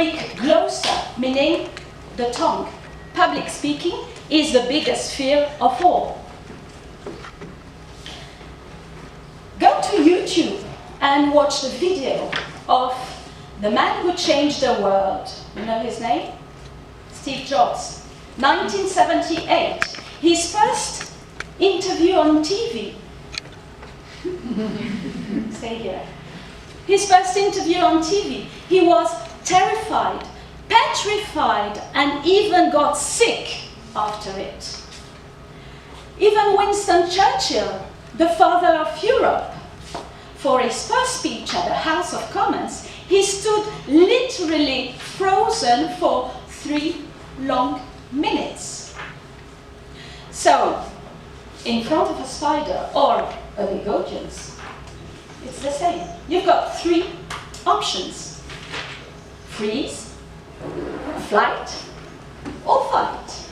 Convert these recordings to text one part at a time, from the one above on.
Greek glossa, meaning the tongue. Public speaking is the biggest fear of all. Go to YouTube and watch the video of the man who changed the world. You know his name? Steve Jobs. 1978. His first interview on TV. Stay here. His first interview on TV. He was terrified, petrified, and even got sick after it. Even Winston Churchill, the father of Europe, for his first speech at the House of Commons, he stood literally frozen for 3 long minutes. So, in front of a spider or a big audience, it's the same. You've got 3 options: freeze, flight, or fight.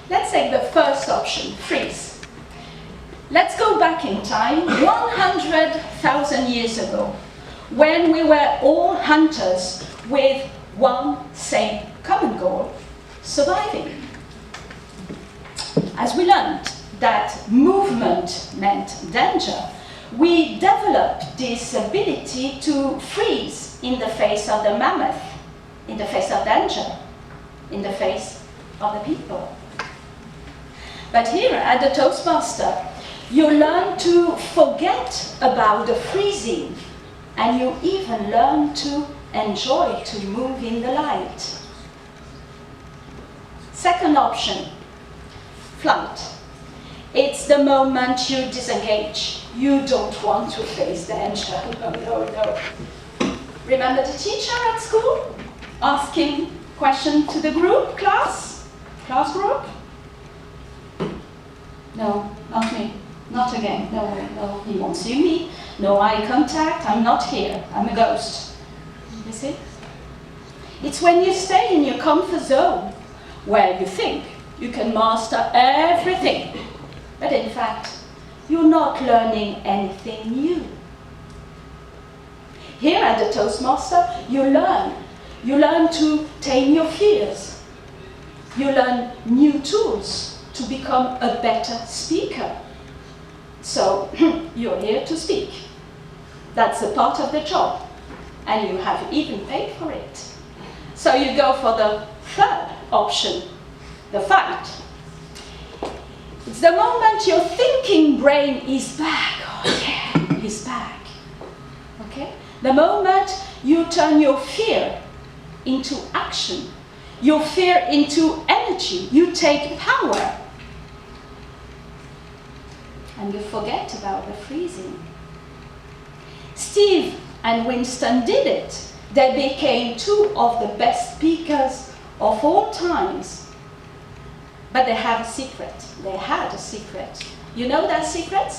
Let's take the first option, freeze. Let's go back in time 100,000 years ago, when we were all hunters with one same common goal: surviving. As we learned that movement meant danger, we developed this ability to freeze in the face of the mammoth, in the face of danger, in the face of the people. But here at the Toastmaster, you learn to forget about the freezing, and you even learn to enjoy to move in the light. Second option, flight. It's the moment you disengage. You don't want to face danger. No. Remember the teacher at school asking question to the group, class group? No, not me. Not again. No, he won't see me. No eye contact. I'm not here. I'm a ghost. You see? It's when you stay in your comfort zone where you think you can master everything. But in fact, you're not learning anything new. Here at the Toastmaster, you learn. You learn to tame your fears. You learn new tools to become a better speaker. So, you're here to speak. That's a part of the job. And you have even paid for it. So you go for the third option, the fight. It's the moment your thinking brain is back. Oh yeah, he's back. Okay? The moment you turn your fear into action, your fear into energy, you take power. And you forget about the freezing. Steve and Winston did it. They became 2 of the best speakers of all times. But they have a secret. They had a secret. You know that secret?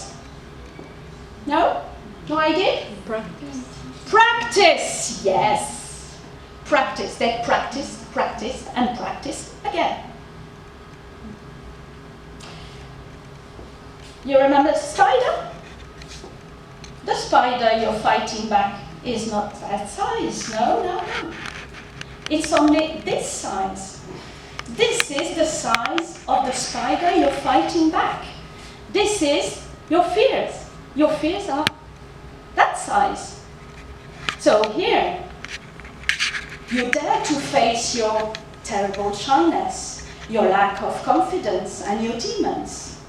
No? No idea? Practice. Practice, yes. Practice. They practiced, and practiced again. You remember the spider? The spider you're fighting back is not that size. No. It's only this size. This is the size of the spider you're fighting back. This is your fears. Your fears are that size. So here, you dare to face your terrible shyness, your lack of confidence, and your demons.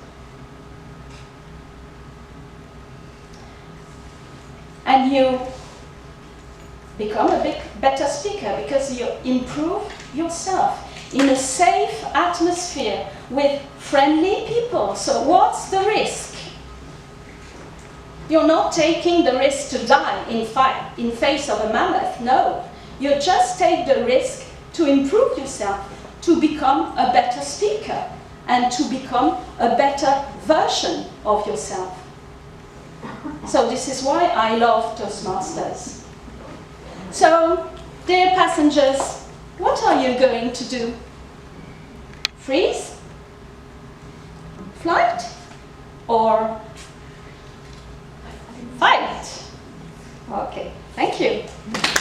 And you become a better speaker because you improve yourself in a safe atmosphere with friendly people. So what's the risk? You're not taking the risk to die in face of a mammoth. No, you just take the risk to improve yourself, to become a better speaker, and to become a better version of yourself. So this is why I love Toastmasters. So, dear passengers, what are you going to do? Freeze? Flight? Or fight? Okay, thank you.